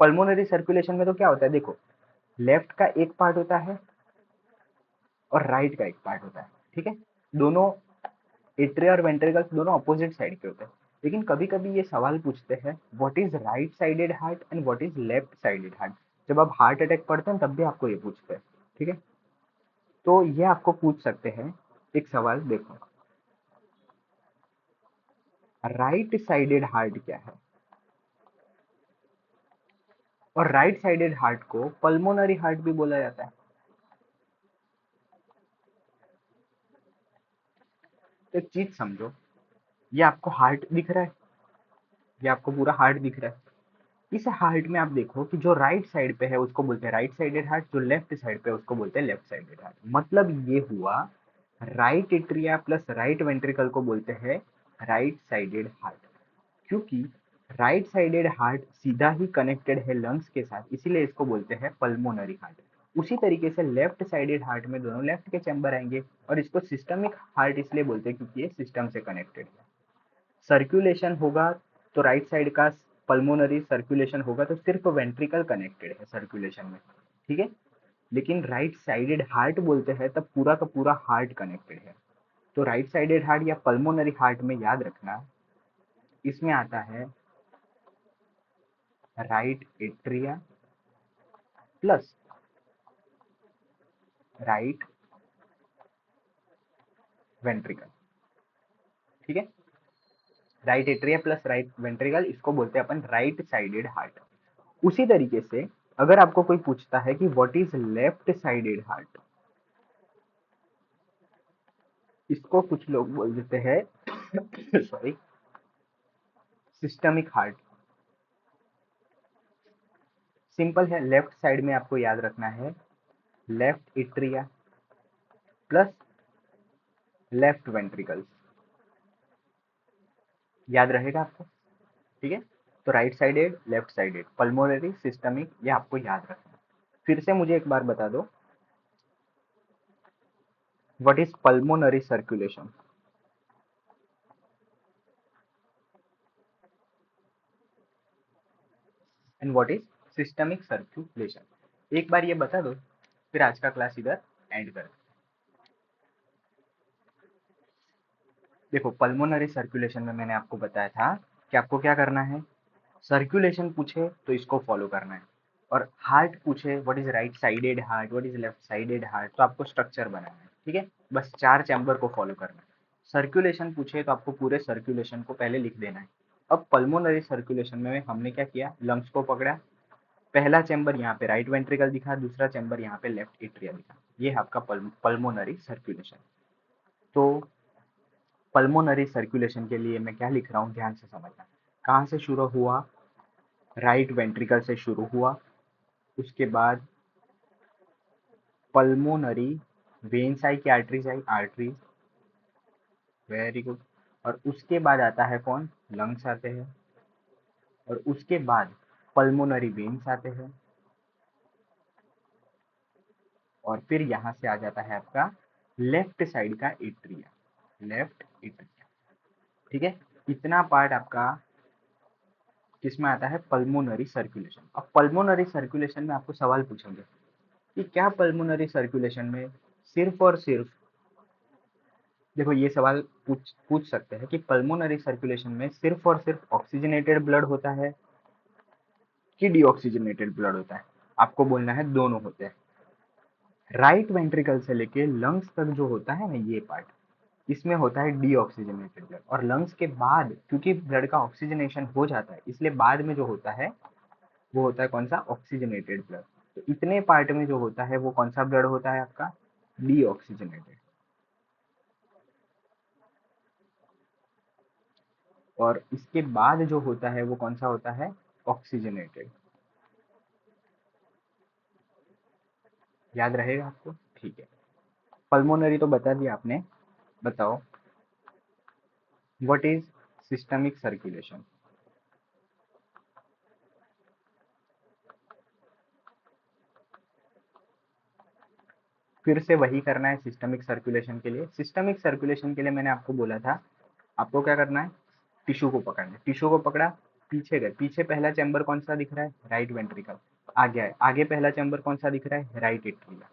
पल्मोनरी सर्कुलेशन में तो क्या होता है? देखो, लेफ्ट का एक पार्ट होता है और राइट का एक पार्ट होता है। ठीक है, दोनों एट्रिया और वेंट्रिकल्स दोनों अपोजिट साइड के होते हैं। लेकिन कभी कभी ये सवाल पूछते हैं what is right sided heart and what is left sided heart. जब आप हार्ट अटैक पढ़ते हैं तब भी आपको ये पूछते हैं। ठीक है, तो ये आपको पूछ सकते हैं एक सवाल, देखो राइट साइडेड हार्ट क्या है? और राइट साइडेड हार्ट को पल्मोनरी हार्ट भी बोला जाता है। तो एक चीज समझो, ये आपको हार्ट दिख रहा है, ये आपको पूरा हार्ट दिख रहा है। इस हार्ट में आप देखो कि जो राइट साइड पे है उसको बोलते हैं राइट साइडेड हार्ट, जो लेफ्ट साइड पे है उसको बोलते हैं लेफ्ट साइडेड हार्ट। मतलब ये हुआ right atria plus right ventricle को बोलते हैं राइट साइडेड हार्ट, क्योंकि राइट साइडेड हार्ट सीधा ही कनेक्टेड है लंग्स के साथ, इसीलिए इसको बोलते हैं पल्मोनरी हार्ट। उसी तरीके से लेफ्ट साइडेड हार्ट में दोनों लेफ्ट के चैम्बर आएंगे, और इसको सिस्टमिक हार्ट इसलिए बोलते हैं क्योंकि ये सिस्टम से कनेक्टेड है। सर्कुलेशन होगा तो राइट साइड का पल्मोनरी सर्कुलेशन होगा तो सिर्फ वेंट्रिकल कनेक्टेड है सर्कुलेशन में, ठीक है। लेकिन राइट साइडेड हार्ट बोलते हैं तब पूरा का पूरा हार्ट कनेक्टेड है। तो राइट साइडेड हार्ट या पल्मोनरी हार्ट में याद रखना, इसमें आता है right atria plus right ventricle, ठीक है। Right atria plus right ventricle, इसको बोलते हैं अपन राइट साइडेड हार्ट। उसी तरीके से अगर आपको कोई पूछता है कि what is left sided heart, इसको कुछ लोग बोल देते हैं सॉरी, सिस्टमिक हार्ट। सिंपल है, लेफ्ट साइड में आपको याद रखना है left atria plus left ventricle, याद रहेगा आपको, ठीक है। तो right sided left sided pulmonary systemic, ये आपको याद रखना है। फिर से मुझे एक बार बता दो, what is pulmonary circulation and what is systemic circulation, एक बार ये बता दो, फिर आज का क्लास इधर एंड कर। देखो, पल्मोनरी सर्कुलेशन में मैंने आपको बताया था कि आपको क्या करना है, सर्कुलेशन पूछे तो इसको फॉलो करना है, और हार्ट पूछे what is right sided heart, what is left sided heart, तो आपको स्ट्रक्चर बनाना है, ठीक है। बस 4 चैम्बर को फॉलो करना है। सर्कुलेशन पूछे तो आपको पूरे सर्कुलेशन को पहले लिख देना है। अब पल्मोनरी सर्कुलेशन में हमने क्या किया, लंग्स को पकड़ा, पहला चैम्बर यहाँ पे राइट वेंट्रिकल दिखा, दूसरा चैम्बर यहाँ पे लेफ्ट एट्रिया दिखा, ये है आपका पल्मोनरी सर्कुलेशन। तो पल्मोनरी सर्कुलेशन के लिए मैं क्या लिख रहा हूँ, ध्यान से समझना। कहाँ से शुरू हुआ, राइट वेंट्रिकल से शुरू हुआ, उसके बाद पल्मोनरी वेन्स आई कि आर्टरीज आई, आर्टरीज, वेरी गुड। और उसके बाद आता है कौन, लंग्स आते हैं, और उसके बाद पल्मोनरी वेन्स आते हैं, और फिर यहाँ से आ जाता है आपका लेफ्ट साइड का एट्रिया, लेफ्ट एट्रिया, ठीक है। इतना पार्ट आपका किसमें आता है, पल्मोनरी सर्कुलेशन। अब पल्मोनरी सर्कुलेशन में आपको सवाल पूछेंगे कि क्या पल्मोनरी सर्कुलेशन में सिर्फ और सिर्फ, देखो ये सवाल पूछ पूछ सकते हैं कि पल्मोनरी सर्कुलेशन में सिर्फ और सिर्फ ऑक्सीजनेटेड ब्लड होता है कि डीऑक्सीजनेटेड ब्लड होता है, आपको बोलना है दोनों होते हैं। राइट वेंट्रिकल से लेके लंग्स तक जो होता है ना ये पार्ट, इसमें होता है डीऑक्सीजनेटेड ब्लड, और लंग्स के बाद क्योंकि ब्लड का ऑक्सीजनेशन हो जाता है इसलिए बाद में जो होता है वो होता है कौन सा, ऑक्सीजनेटेड ब्लड। तो इतने पार्ट में जो होता है वो कौन सा ब्लड होता है आपका, डीऑक्सीजनेटेड। और इसके बाद जो होता है वो कौन सा होता है, ऑक्सीजनेटेड। याद रहेगा आपको, ठीक है। पल्मोनरी तो बता दिया आपने, बताओ व्हाट इज सिस्टमिक सर्कुलेशन। फिर से वही करना है सिस्टमिक सर्कुलेशन के लिए। सिस्टमिक सर्कुलेशन के लिए मैंने आपको बोला था, आपको क्या करना है, टिश्यू को पकड़ना है, टिश्यू को पकड़ा, पीछे गए, पीछे पहला चैम्बर कौन सा दिख रहा है, राइट वेंट्रिकल। आगे आए, आगे पहला चैम्बर कौन सा दिख रहा है, राइट एट्रिया,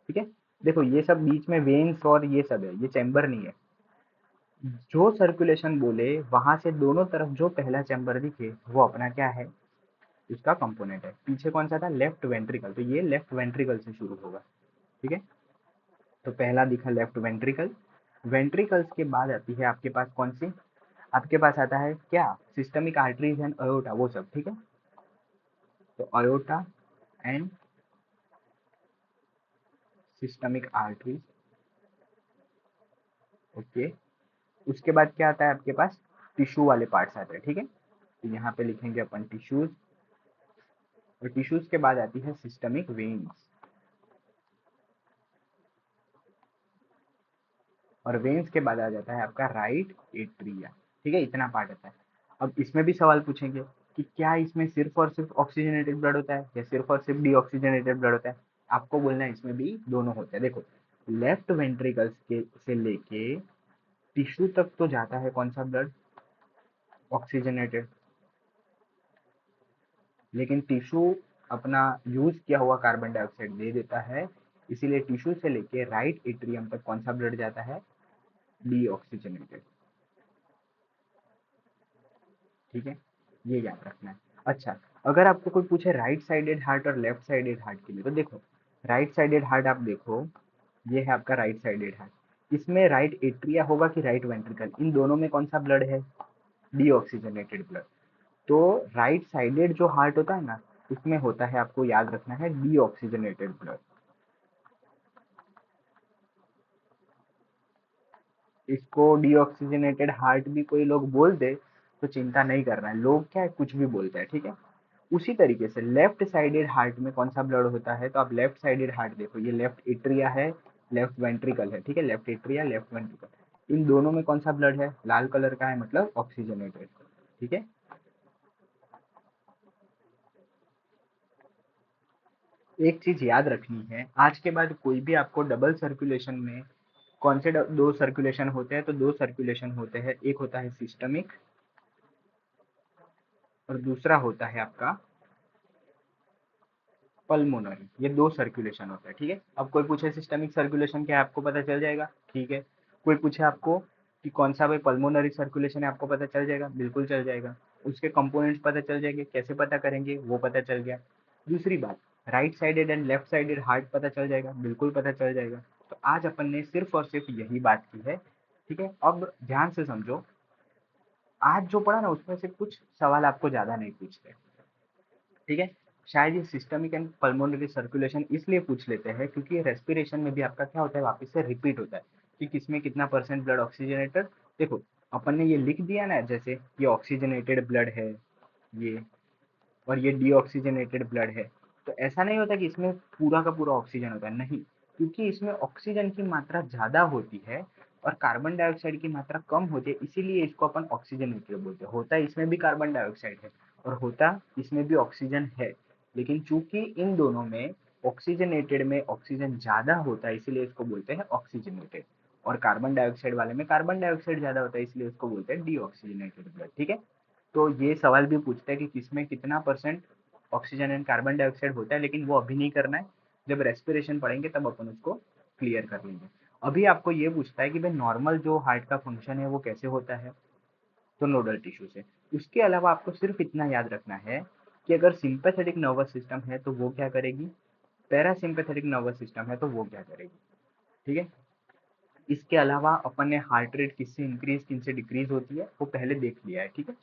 ठीक है। देखो ये सब बीच में वेन्स और ये सब है, ये चैम्बर नहीं है। जो सर्कुलेशन बोले वहां से दोनों तरफ जो पहला चैम्बर दिखे वो अपना क्या है, उसका कंपोनेंट है। पीछे कौन सा था, लेफ्ट वेंट्रिकल, तो ये लेफ्ट वेंट्रिकल से शुरू होगा, ठीक है। तो पहला दिखा लेफ्ट वेंट्रिकल, वेंट्रिकल्स के बाद आती है आपके पास कौन सी, आपके पास आता है क्या, सिस्टमिक आर्टरीज एंड अयोटा, वो सब, ठीक है। तो aorta and systemic arteries, okay. उसके बाद क्या आता है आपके पास, टिश्यू वाले पार्ट्स आते हैं, ठीक है। तो यहाँ पे लिखेंगे अपन टिश्यूज, और टिश्यूज के बाद आती है सिस्टमिक वेन्स। और वेन्स के बाद आ जाता है आपका राइट एट्रिया। ठीक है, इतना पार्ट आता है। अब इसमें भी सवाल पूछेंगे कि क्या इसमें सिर्फ और सिर्फ ऑक्सीजनेटेड ब्लड होता है या सिर्फ और सिर्फ डीऑक्सीजनेटेड ब्लड होता है? आपको बोलना है इसमें भी दोनों होते हैं। देखो, लेफ्ट वेंट्रिकल्स के से लेके टिश्यू तक तो जाता है कौन सा ब्लड? ऑक्सीजनेटेड। लेकिन टिश्यू अपना यूज किया हुआ कार्बन डाइऑक्साइड दे देता है, इसीलिए टिश्यू से लेके राइट एट्रियम तक कौन सा ब्लड जाता है? डीऑक्सीजनेटेड। ठीक है, ये याद रखना है। अच्छा, अगर आपको कोई पूछे राइट साइडेड हार्ट और लेफ्ट साइडेड हार्ट के लिए, तो देखो राइट साइडेड हार्ट आप देखो, ये है आपका राइट साइडेड हार्ट। इसमें राइट एट्रिया होगा कि राइट वेंट्रिकल, इन दोनों में कौन सा ब्लड है? Deoxygenated blood. तो राइट साइडेड जो हार्ट होता है ना, उसमें होता है, आपको याद रखना है, डीऑक्सीजनेटेड ब्लड। इसको डीऑक्सीजनेटेड हार्ट भी कोई लोग बोल दे तो चिंता नहीं करना है, लोग क्या है कुछ भी बोलते हैं। ठीक है, उसी तरीके से लेफ्ट साइडेड हार्ट में कौन सा ब्लड होता है? तो आप लेफ्ट साइडेड हार्ट देखो, ये लेफ्ट एट्रिया है, लेफ्ट वेंट्रिकल है। ठीक है, लेफ्ट एट्रिया, लेफ्ट वेंट्रिकल, इन दोनों में कौन सा ब्लड है? लाल कलर का है, मतलब ऑक्सीजनेटेड। ठीक है, एक चीज याद रखनी है, आज के बाद कोई भी आपको डबल सर्कुलेशन में कौन से दो सर्कुलेशन होते हैं? तो दो सर्कुलेशन होते हैं, एक होता है सिस्टमिक और दूसरा होता है आपका पल्मोनरी। ये दो सर्कुलेशन होता है। ठीक है, अब कोई पूछे सिस्टमिक सर्कुलेशन क्या है, आपको पता चल जाएगा। ठीक है, कोई पूछे आपको कि कौन सा भाई पल्मोनरी सर्कुलेशन है, आपको पता चल जाएगा, बिल्कुल चल जाएगा। उसके कंपोनेंट्स पता चल जाएंगे, कैसे पता करेंगे वो पता चल गया। दूसरी बात, right sided and left sided heart पता चल जाएगा, बिल्कुल पता चल जाएगा। तो आज अपन ने सिर्फ और सिर्फ यही बात की है। ठीक है, अब ध्यान से समझो, आज जो पढ़ा ना उसमें से कुछ सवाल आपको ज्यादा नहीं पूछते। ठीक है, शायद ये सिस्टमिक एंड पल्मोनरी सर्कुलेशन इसलिए पूछ लेते हैं क्योंकि रेस्पिरेशन में भी आपका क्या होता है, वापस से रिपीट होता है कि किसमें कितना परसेंट ब्लड ऑक्सीजनेटेड। देखो, अपन ने ये लिख दिया ना, जैसे ये ऑक्सीजनेटेड ब्लड है ये, और ये डीऑक्सीजनेटेड ब्लड है, तो ऐसा नहीं होता कि इसमें पूरा का पूरा ऑक्सीजन होता है, नहीं, क्योंकि इसमें ऑक्सीजन की मात्रा ज्यादा होती है और कार्बन डाइऑक्साइड की मात्रा कम होती है, इसीलिए इसको अपन ऑक्सीजनेटेड बोलते हैं। होता है इसमें भी कार्बन डाइऑक्साइड है और होता इसमें भी ऑक्सीजन है, लेकिन चूंकि इन दोनों में ऑक्सीजनेटेड में ऑक्सीजन ज्यादा होता है, इसीलिए इसको बोलते हैं ऑक्सीजनेटेड, और कार्बन डाइऑक्साइड वाले में कार्बन डाइऑक्साइड ज्यादा होता है, इसलिए उसको बोलते हैं डीऑक्सीजनेटेड ब्लड। ठीक है, तो ये सवाल भी पूछता है कि किसमें कितना percent oxygen and carbon dioxide होता है, लेकिन वो अभी नहीं करना है, जब रेस्पिरेशन पढ़ेंगे तब अपन उसको क्लियर कर लेंगे। अभी आपको ये पूछता है कि भाई नॉर्मल जो हार्ट का फंक्शन है वो कैसे होता है, तो नोडल टिश्यू से। उसके अलावा आपको सिर्फ इतना याद रखना है कि अगर सिंपैथेटिक नर्वस सिस्टम है तो वो क्या करेगी, पैरासिम्पैथेटिक नर्वस सिस्टम है तो वो क्या करेगी। ठीक है, इसके अलावा अपन ने हार्ट रेट किससे इंक्रीज किनसे डिक्रीज होती है वो पहले देख लिया है। ठीक है,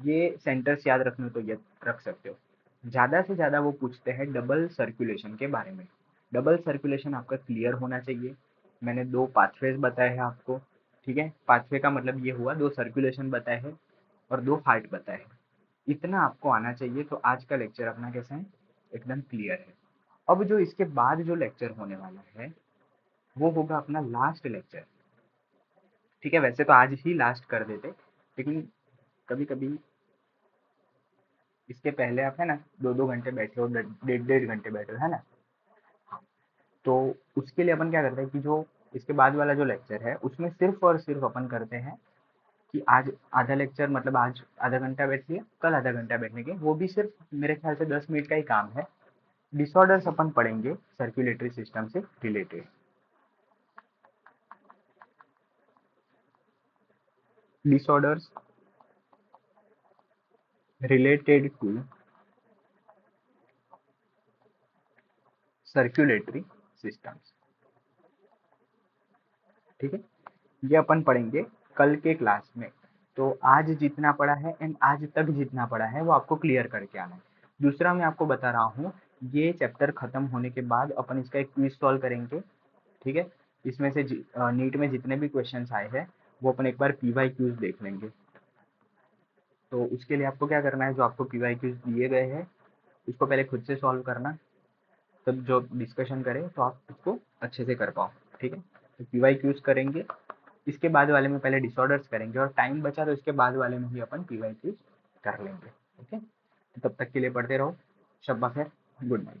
ये सेंटर्स याद रखने तो ये रख सकते हो। ज़्यादा से ज़्यादा वो पूछते हैं डबल सर्कुलेशन के बारे में। डबल सर्कुलेशन आपका क्लियर होना चाहिए। मैंने दो पाथवेज बताए हैं आपको। ठीक है, पाथवे का मतलब ये हुआ दो सर्कुलेशन बताए हैं और दो हार्ट बताए हैं, इतना आपको आना चाहिए। तो आज का लेक्चर अपना कैसा है, एकदम क्लियर है। अब जो इसके बाद जो लेक्चर होने वाला है वो होगा अपना लास्ट लेक्चर। ठीक है, वैसे तो आज ही लास्ट कर देते, लेकिन कभी कभी इसके पहले आप है ना दो दो घंटे बैठे हो, डेढ़ डेढ़ घंटे बैठे हो, है ना। तो उसके लिए अपन क्या करते हैं कि जो इसके बाद वाला जो लेक्चर है उसमें सिर्फ और सिर्फ अपन करते हैं कि आज आधा लेक्चर, मतलब आज आधा घंटा बैठ लिया, कल आधा घंटा बैठने के, वो भी सिर्फ मेरे ख्याल से 10 मिनट का ही काम है। डिसऑर्डर्स अपन पढ़ेंगे सर्कुलेटरी सिस्टम से related. Disorders related to circulatory systems. ठीक है, ये अपन पढ़ेंगे कल के क्लास में। तो आज जितना पढ़ा है एंड आज तक जितना पढ़ा है वो आपको क्लियर करके आना है। दूसरा मैं आपको बता रहा हूँ, ये चैप्टर खत्म होने के बाद अपन इसका एक क्विज सॉल्व करेंगे। ठीक है, इसमें से नीट में जितने भी क्वेश्चंस आए हैं वो अपन एक बार पीवाई क्यूज देख लेंगे। तो उसके लिए आपको क्या करना है, जो आपको पीवाई क्यूज दिए गए हैं उसको पहले खुद से सॉल्व करना, तब जो डिस्कशन करें तो आप उसको अच्छे से कर पाओ। ठीक है, तो पीवाई क्यूज करेंगे इसके बाद वाले में पहले डिसऑर्डर्स करेंगे और टाइम बचा तो इसके बाद वाले में ही अपन पीवाईक्यूज कर लेंगे। ओके, तो तब तक के लिए पढ़ते रहो। शब्बा खैर, गुड नाइट।